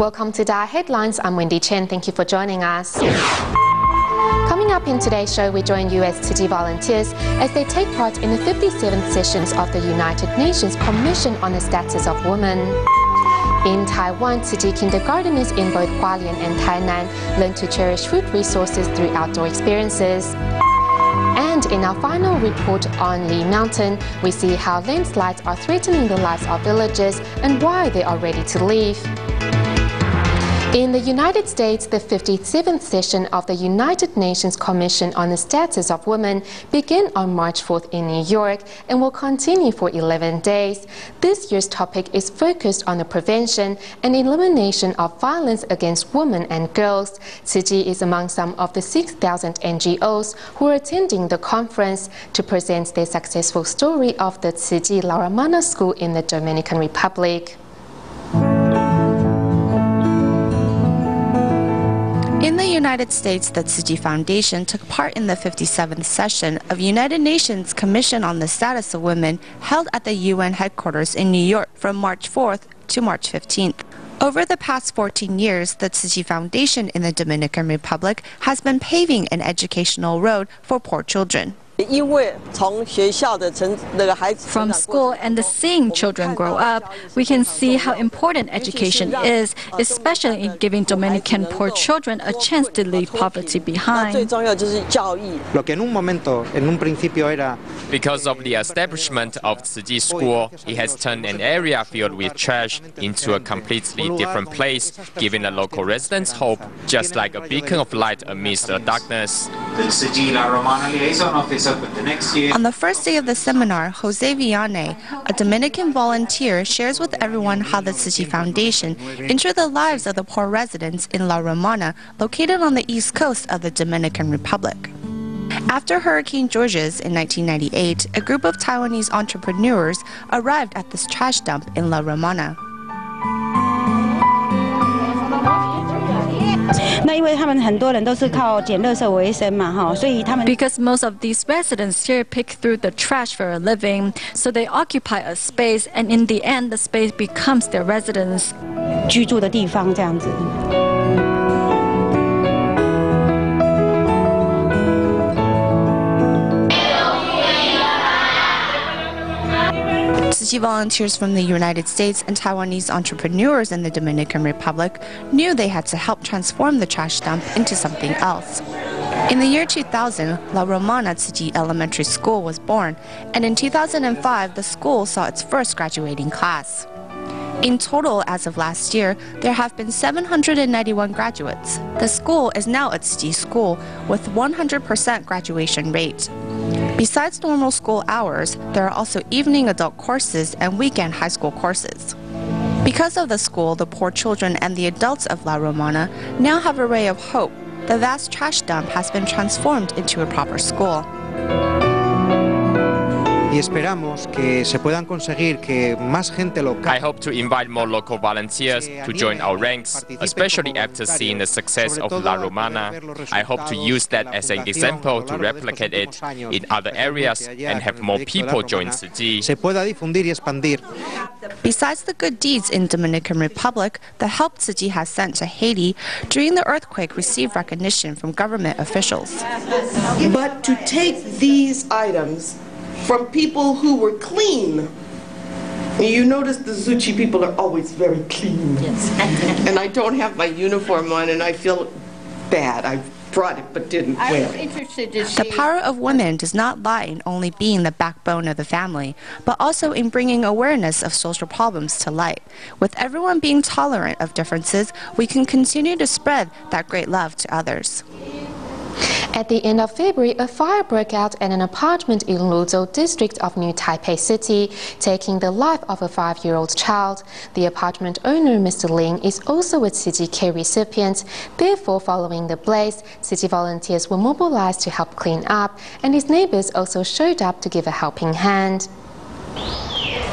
Welcome to DaAi Headlines. I'm Wendy Chen. Thank you for joining us. Coming up in today's show, we join US Tzu Chi volunteers as they take part in the 57th sessions of the United Nations Commission on the Status of Women. In Taiwan, Tzu Chi kindergarteners in both Hualien and Tainan learn to cherish food resources through outdoor experiences. And in our final report on Li Mountain, we see how landslides are threatening the lives of villagers and why they are ready to leave. In the United States, the 57th session of the United Nations Commission on the Status of Women began on March 4th in New York and will continue for 11 days. This year's topic is focused on the prevention and elimination of violence against women and girls. Tzu Chi is among some of the 6,000 NGOs who are attending the conference to present their successful story of the Tzu Chi La Romana School in the Dominican Republic. In the United States, the Tzu Chi Foundation took part in the 57th session of United Nations Commission on the Status of Women held at the UN headquarters in New York from March 4th to March 15th. Over the past 14 years, the Tzu Chi Foundation in the Dominican Republic has been paving an educational road for poor children. From school and seeing children grow up, we can see how important education is, especially in giving Dominican poor children a chance to leave poverty behind. Because of the establishment of Tzu Chi School, it has turned an area filled with trash into a completely different place, giving the local residents hope, just like a beacon of light amidst the darkness. On the first day of the seminar, Jose Villane, a Dominican volunteer, shares with everyone how the Tzu Chi Foundation entered the lives of the poor residents in La Romana, located on the east coast of the Dominican Republic. After Hurricane Georges in 1998, a group of Taiwanese entrepreneurs arrived at this trash dump in La Romana. Because most of these residents here pick through the trash for a living, so they occupy a space, and in the end, the space becomes their residence. Tzu Chi volunteers from the United States and Taiwanese entrepreneurs in the Dominican Republic knew they had to help transform the trash dump into something else. In the year 2000, La Romana Tzu Chi Elementary School was born, and in 2005, the school saw its first graduating class. In total, as of last year, there have been 791 graduates. The school is now a Tzu Chi school with 100% graduation rate. Besides normal school hours, there are also evening adult courses and weekend high school courses. Because of the school, the poor children and the adults of La Romana now have a ray of hope. The vast trash dump has been transformed into a proper school. I hope to invite more local volunteers to join our ranks, especially after seeing the success of La Romana. I hope to use that as an example to replicate it in other areas and have more people join Tzu Chi. Besides the good deeds in Dominican Republic, the help Tzu Chi has sent to Haiti during the earthquake received recognition from government officials. But to take these items from people who were clean. You notice the Tzu Chi people are always very clean. Yes. And I don't have my uniform on and I feel bad. I brought it but didn't wear it. The power of women does not lie in only being the backbone of the family, but also in bringing awareness of social problems to light. With everyone being tolerant of differences, we can continue to spread that great love to others. At the end of February, a fire broke out at an apartment in Luzhou district of New Taipei City, taking the life of a 5-year-old child. The apartment owner, Mr. Ling, is also a Tzu Chi care recipient. Therefore, following the blaze, Tzu Chi volunteers were mobilized to help clean up, and his neighbors also showed up to give a helping hand.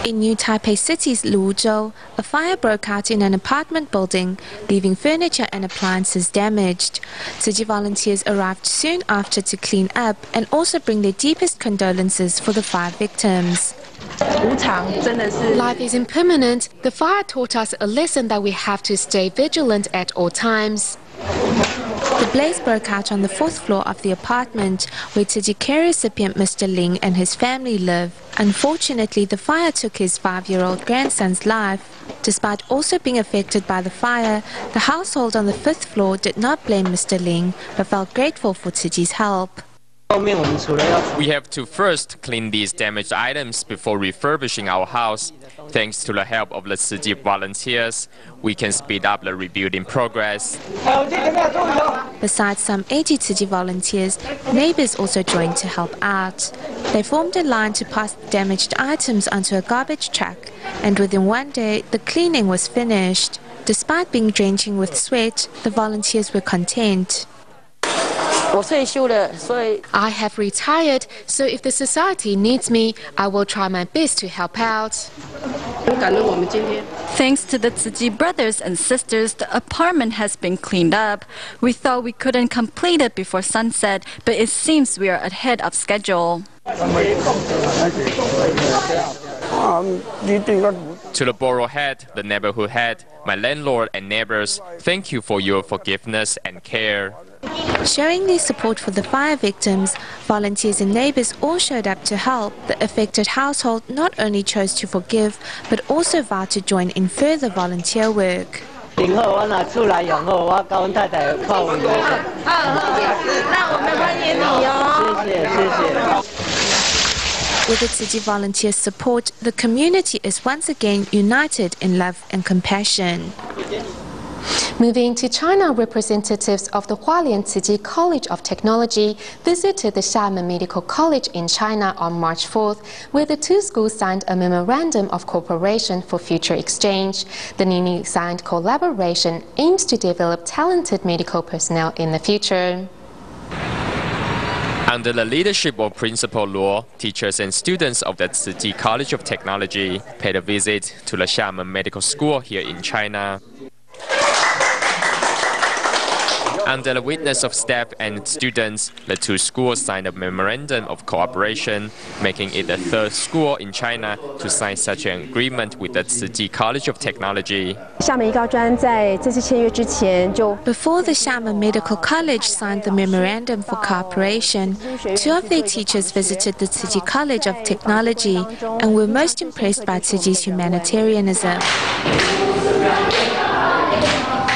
In New Taipei City's Luzhou, a fire broke out in an apartment building, leaving furniture and appliances damaged. Tzu Chi volunteers arrived soon after to clean up and also bring their deepest condolences for the fire victims. Life is impermanent. The fire taught us a lesson that we have to stay vigilant at all times. The blaze broke out on the 4th floor of the apartment where Tzu Chi care recipient Mr. Ling and his family live. Unfortunately, the fire took his 5-year-old grandson's life. Despite also being affected by the fire, the household on the 5th floor did not blame Mr. Ling, but felt grateful for Tzu Chi's help. We have to first clean these damaged items before refurbishing our house. Thanks to the help of the Tzu Chi volunteers, we can speed up the rebuilding progress. Besides some 80 Tzu Chi volunteers, neighbors also joined to help out. They formed a line to pass the damaged items onto a garbage truck, and within one day, the cleaning was finished. Despite being drenching with sweat, the volunteers were content. I have retired, so if the society needs me, I will try my best to help out. Thanks to the Tzu Chi brothers and sisters, the apartment has been cleaned up. We thought we couldn't complete it before sunset, but it seems we are ahead of schedule. To the borough head, the neighborhood head, my landlord and neighbors, thank you for your forgiveness and care. Showing their support for the fire victims, volunteers and neighbors all showed up to help. The affected household not only chose to forgive, but also vowed to join in further volunteer work. With the Tzu Chi volunteers' support, the community is once again united in love and compassion. Moving to China, representatives of the Hualien Tzu Chi College of Technology visited the Xiamen Medical College in China on March 4th, where the two schools signed a memorandum of cooperation for future exchange. The newly signed collaboration aims to develop talented medical personnel in the future. Under the leadership of Principal Luo, teachers and students of the Tzu Chi College of Technology paid a visit to the Xiamen Medical School here in China. Under the witness of staff and students, the two schools signed a memorandum of cooperation, making it the third school in China to sign such an agreement with the Tzu Chi College of Technology. Before the Xiamen Medical College signed the memorandum for cooperation, two of their teachers visited the Tzu Chi College of Technology and were most impressed by Tzu Chi's humanitarianism.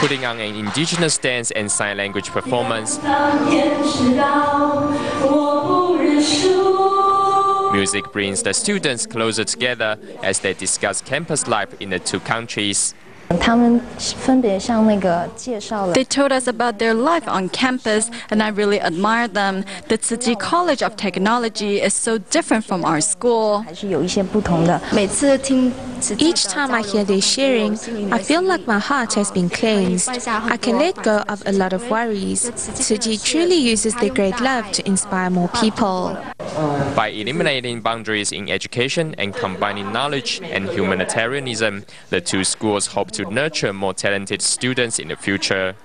Putting on an indigenous dance and sign language performance, music brings the students closer together as they discuss campus life in the two countries. They told us about their life on campus, and I really admire them. The Tzu Chi College of Technology is so different from our school. Each time I hear their sharing, I feel like my heart has been cleansed. I can let go of a lot of worries. Tzu Chi truly uses their great love to inspire more people. By eliminating boundaries in education and combining knowledge and humanitarianism, the two schools hope to nurture more talented students in the future.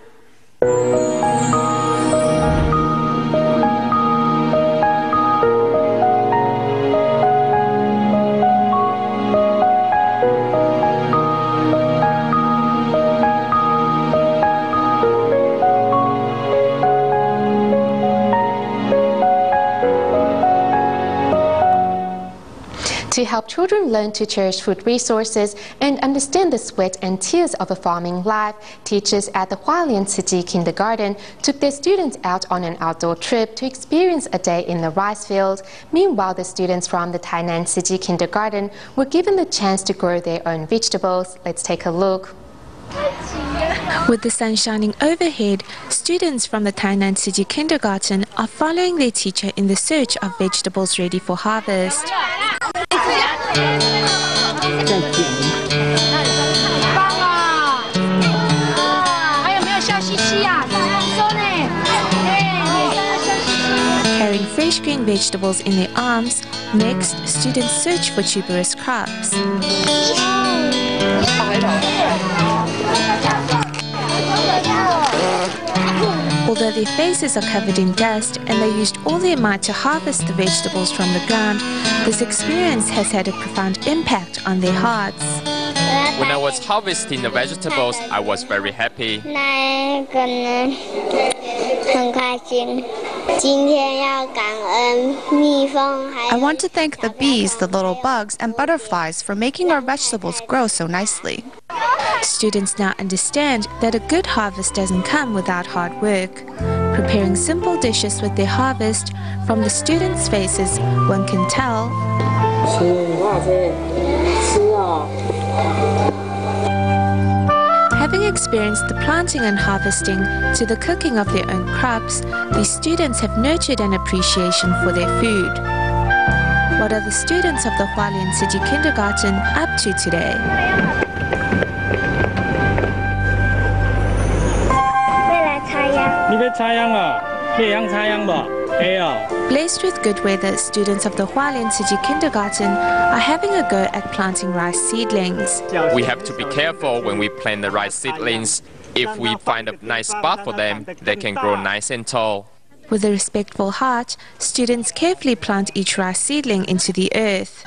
To help children learn to cherish food resources and understand the sweat and tears of a farming life, teachers at the Hualien Tzu Chi Kindergarten took their students out on an outdoor trip to experience a day in the rice field. Meanwhile, the students from the Tainan Tzu Chi Kindergarten were given the chance to grow their own vegetables. Let's take a look. With the sun shining overhead, students from the Tainan Tzu Chi Kindergarten are following their teacher in the search of vegetables ready for harvest. Carrying fresh fresh green vegetables in their arms. Next, students search for tuberous crops. Although their faces are covered in dust and they used all their might to harvest the vegetables from the ground, this experience has had a profound impact on their hearts. When I was harvesting the vegetables, I was very happy. I want to thank the bees, the little bugs, and butterflies for making our vegetables grow so nicely. Students now understand that a good harvest doesn't come without hard work. Preparing simple dishes with their harvest, from the students' faces, one can tell having experienced the planting and harvesting to the cooking of their own crops, these students have nurtured an appreciation for their food. What are the students of the Hualien City Kindergarten up to today? Blessed with good weather, students of the Hualien City Kindergarten are having a go at planting rice seedlings. We have to be careful when we plant the rice seedlings. If we find a nice spot for them, they can grow nice and tall. With a respectful heart, students carefully plant each rice seedling into the earth.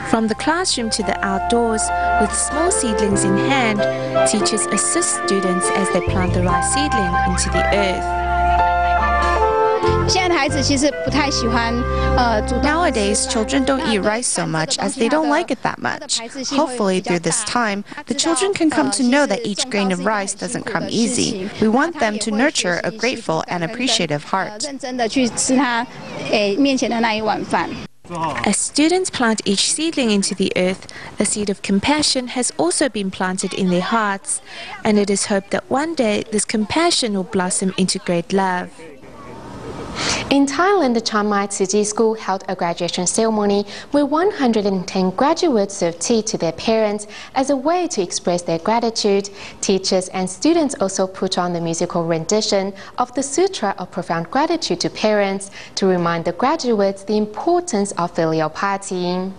From the classroom to the outdoors, with small seedlings in hand, teachers assist students as they plant the rice seedling into the earth. Nowadays, children don't eat rice so much as they don't like it that much. Hopefully, through this time, the children can come to know that each grain of rice doesn't come easy. We want them to nurture a grateful and appreciative heart. As students plant each seedling into the earth, a seed of compassion has also been planted in their hearts, and it is hoped that one day this compassion will blossom into great love. In Thailand, the Chiang Mai Tzu School held a graduation ceremony where 110 graduates served tea to their parents as a way to express their gratitude. Teachers and students also put on the musical rendition of the Sutra of Profound Gratitude to Parents to remind the graduates the importance of filial piety.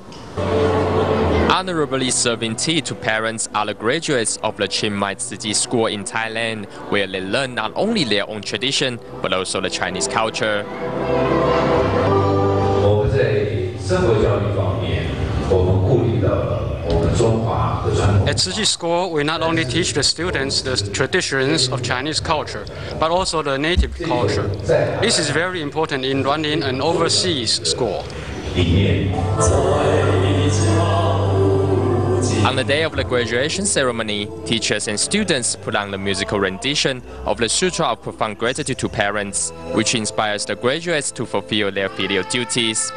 Honorably serving tea to parents are the graduates of the Chiang Mai Tzu School in Thailand, where they learn not only their own tradition, but also the Chinese culture. At Tzu School, we not only teach the students the traditions of Chinese culture, but also the native culture. This is very important in running an overseas school. On the day of the graduation ceremony, teachers and students put on the musical rendition of the Sutra of Profound Gratitude to Parents, which inspires the graduates to fulfill their filial duties.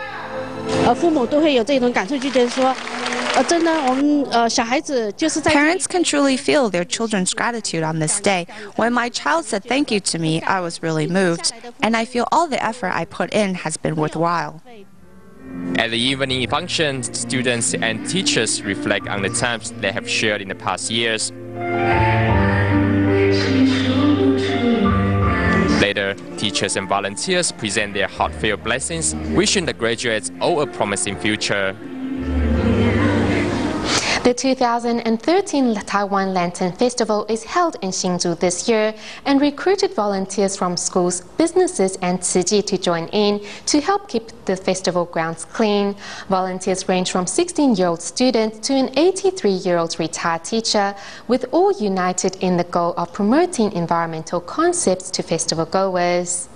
Parents can truly feel their children's gratitude on this day. When my child said thank you to me, I was really moved, and I feel all the effort I put in has been worthwhile. At the evening function, students and teachers reflect on the times they have shared in the past years. Later, teachers and volunteers present their heartfelt blessings, wishing the graduates all a promising future. The 2013 Taiwan Lantern Festival is held in Hsinchu this year and recruited volunteers from schools, businesses and Tzu Chi to join in to help keep the festival grounds clean. Volunteers range from 16-year-old students to an 83-year-old retired teacher, with all united in the goal of promoting environmental concepts to festival goers.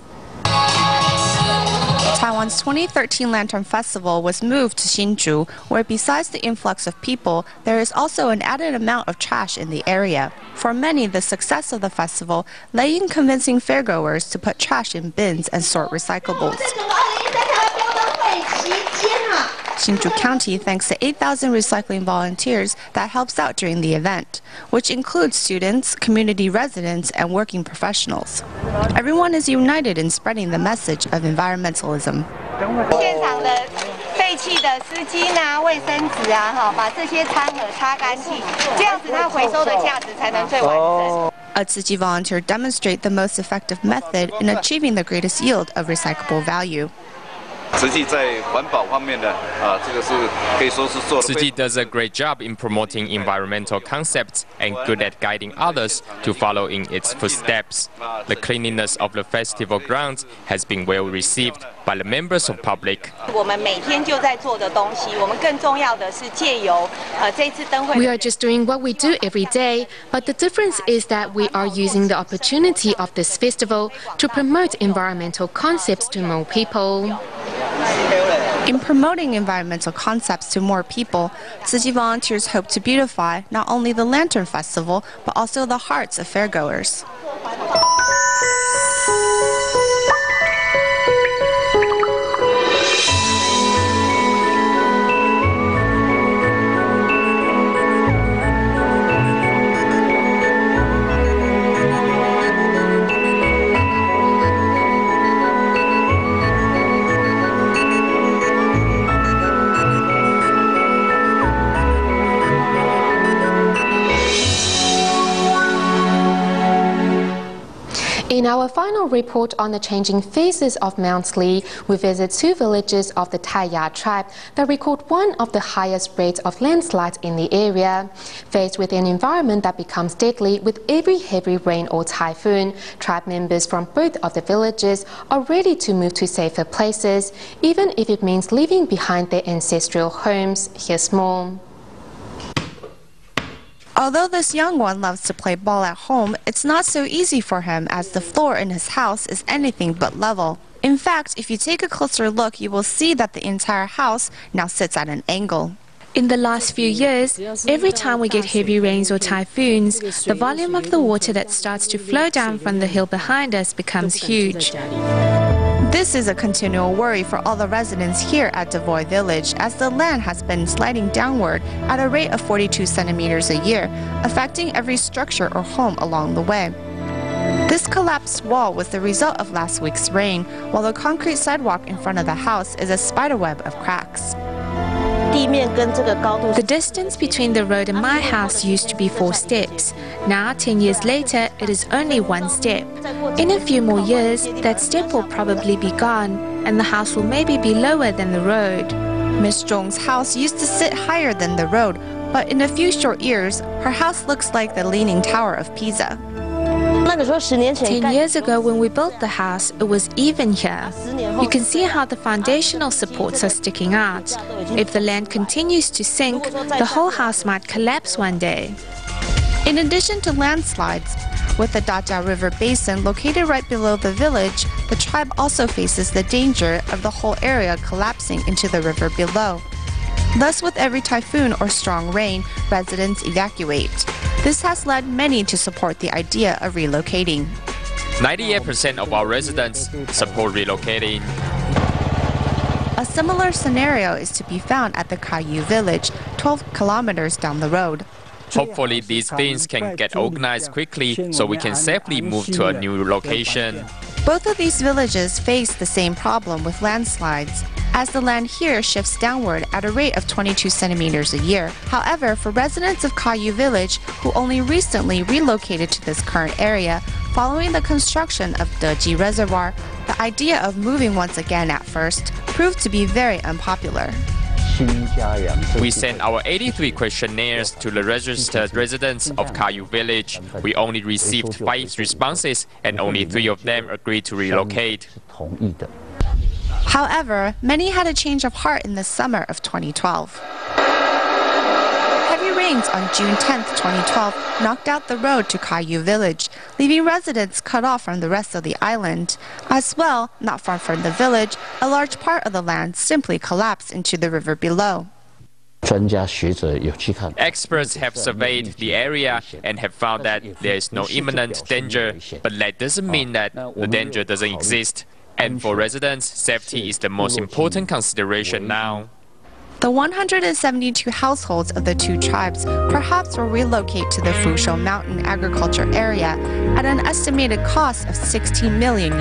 Taiwan's 2013 Lantern Festival was moved to Hsinchu, where besides the influx of people, there is also an added amount of trash in the area. For many, the success of the festival lay in convincing fairgoers to put trash in bins and sort recyclables. Hsinchu County thanks the 8,000 recycling volunteers that helps out during the event, which includes students, community residents, and working professionals. Everyone is united in spreading the message of environmentalism. A Tzu Chi volunteer demonstrate the most effective method in achieving the greatest yield of recyclable value. Tzu Chi does a great job in promoting environmental concepts and good at guiding others to follow in its footsteps. The cleanliness of the festival grounds has been well received by the members of public. We are just doing what we do every day, but the difference is that we are using the opportunity of this festival to promote environmental concepts to more people. In promoting environmental concepts to more people, Tzu Chi volunteers hope to beautify not only the Lantern Festival, but also the hearts of fairgoers. In our final report on the changing faces of Mount Lee, we visit two villages of the Taiya tribe that record one of the highest rates of landslides in the area. Faced with an environment that becomes deadly with every heavy rain or typhoon, tribe members from both of the villages are ready to move to safer places, even if it means leaving behind their ancestral homes. Here's more. Although this young one loves to play ball at home, it's not so easy for him as the floor in his house is anything but level. In fact, if you take a closer look, you will see that the entire house now sits at an angle. In the last few years, every time we get heavy rains or typhoons, the volume of the water that starts to flow down from the hill behind us becomes huge. This is a continual worry for all the residents here at DaAi Village, as the land has been sliding downward at a rate of 42 centimeters a year, affecting every structure or home along the way. This collapsed wall was the result of last week's rain, while the concrete sidewalk in front of the house is a spiderweb of cracks. The distance between the road and my house used to be 4 steps. Now, 10 years later, it is only 1 step. In a few more years, that step will probably be gone, and the house will maybe be lower than the road. Miss Zhong's house used to sit higher than the road, but in a few short years, her house looks like the Leaning Tower of Pisa. 10 years ago, when we built the house, it was even here. You can see how the foundational supports are sticking out. If the land continues to sink, the whole house might collapse one day. In addition to landslides, with the DaAi River basin located right below the village, the tribe also faces the danger of the whole area collapsing into the river below. Thus, with every typhoon or strong rain, residents evacuate. This has led many to support the idea of relocating. 98% of our residents support relocating. A similar scenario is to be found at the Kayu village, 12 kilometers down the road. Hopefully these things can get organized quickly so we can safely move to a new location. Both of these villages face the same problem with landslides, as the land here shifts downward at a rate of 22 centimeters a year. However, for residents of Kayu village who only recently relocated to this current area, following the construction of Deji Reservoir, the idea of moving once again at first proved to be very unpopular. We sent our 83 questionnaires to the registered residents of Kayu village. We only received 5 responses and only 3 of them agreed to relocate. However, many had a change of heart in the summer of 2012. Heavy rains on June 10, 2012 knocked out the road to Kayu village, leaving residents cut off from the rest of the island. As well, not far from the village, a large part of the land simply collapsed into the river below. Experts have surveyed the area and have found that there is no imminent danger, but that doesn't mean that the danger doesn't exist. And for residents, safety is the most important consideration now. The 172 households of the two tribes perhaps will relocate to the Fusho Mountain agriculture area at an estimated cost of $16 million.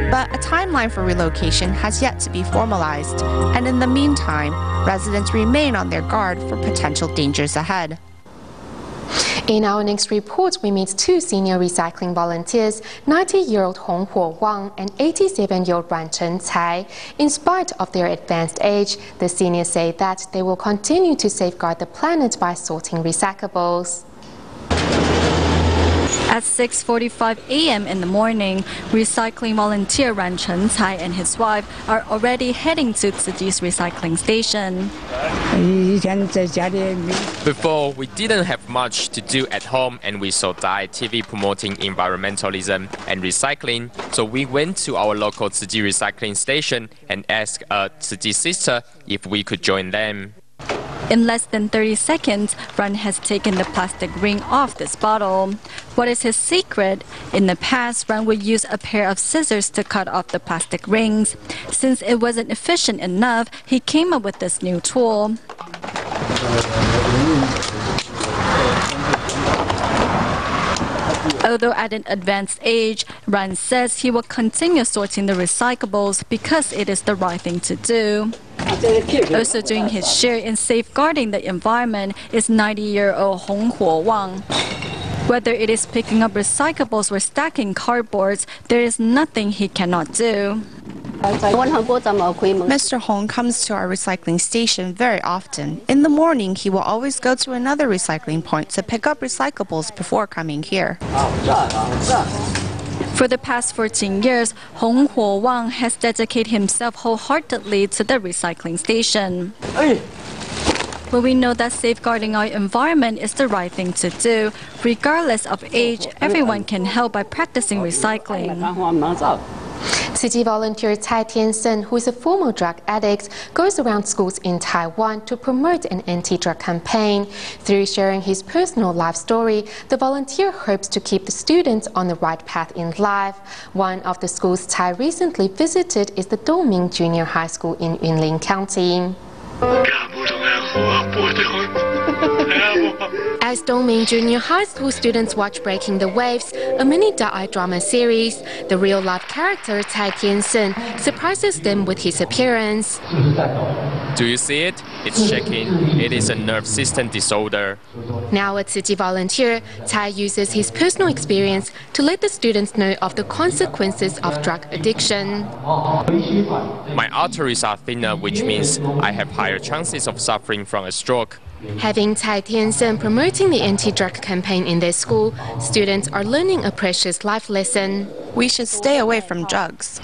But a timeline for relocation has yet to be formalized, and in the meantime, residents remain on their guard for potential dangers ahead. In our next report, we meet two senior recycling volunteers, 90-year-old Hong Huo Wang and 87-year-old Ran Chen Cai. In spite of their advanced age, the seniors say that they will continue to safeguard the planet by sorting recyclables. At 6:45 a.m. in the morning, recycling volunteer Ran Chen Cai and his wife are already heading to Tzuji's recycling station. Before, we didn't have much to do at home, and we saw DaAi TV promoting environmentalism and recycling, so we went to our local Tzuji recycling station and asked a Tzuji sister if we could join them. In less than 30 seconds, Ran has taken the plastic ring off this bottle. What is his secret? In the past, Ran would use a pair of scissors to cut off the plastic rings. Since it wasn't efficient enough, he came up with this new tool. Although at an advanced age, Ran says he will continue sorting the recyclables because it is the right thing to do. Also doing his share in safeguarding the environment is 90-year-old Hong Huo Wang. Whether it is picking up recyclables or stacking cardboards, there is nothing he cannot do. Mr. Hong comes to our recycling station very often. In the morning, he will always go to another recycling point to pick up recyclables before coming here. For the past 14 years, Hong Huo Wang has dedicated himself wholeheartedly to the recycling station. When we know that safeguarding our environment is the right thing to do, regardless of age, everyone can help by practicing recycling. Tzuji volunteer Cai Tiansen, who is a former drug addict, goes around schools in Taiwan to promote an anti-drug campaign. Through sharing his personal life story, the volunteer hopes to keep the students on the right path in life. One of the schools Cai recently visited is the Dongming Junior High School in Yunlin County. As Dongming Junior High School students watch Breaking the Waves, a mini DaAi drama series, the real-life character Cai Tiansen surprises them with his appearance. Do you see it? It's shaking. It is a nerve system disorder. Now a Tzuji volunteer, Cai uses his personal experience to let the students know of the consequences of drug addiction. My arteries are thinner, which means I have higher chances of suffering from a stroke. Having Cai Tiansen promoting the anti-drug campaign in their school, students are learning a precious life lesson. We should stay away from drugs.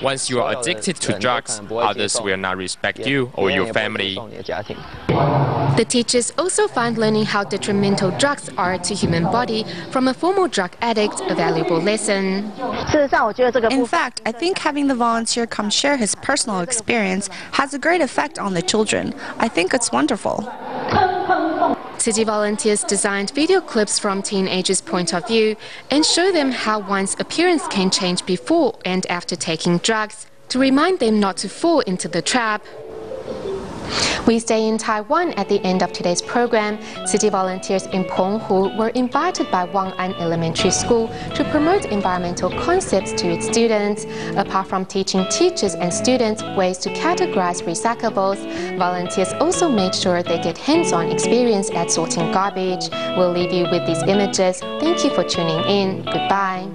Once you are addicted to drugs, others will not respect you or your family. The teachers also find learning how detrimental drugs are to human body from a former drug addict a valuable lesson. In fact, I think having the volunteer come share his personal experience has a great effect on the children. I think it's wonderful. Tzuji volunteers designed video clips from teenagers' point of view and show them how one's appearance can change before and after taking drugs, to remind them not to fall into the trap. We stay in Taiwan at the end of today's program. Tzuji volunteers in Penghu were invited by Wang'an Elementary School to promote environmental concepts to its students. Apart from teaching teachers and students ways to categorize recyclables, volunteers also made sure they get hands-on experience at sorting garbage. We'll leave you with these images. Thank you for tuning in. Goodbye.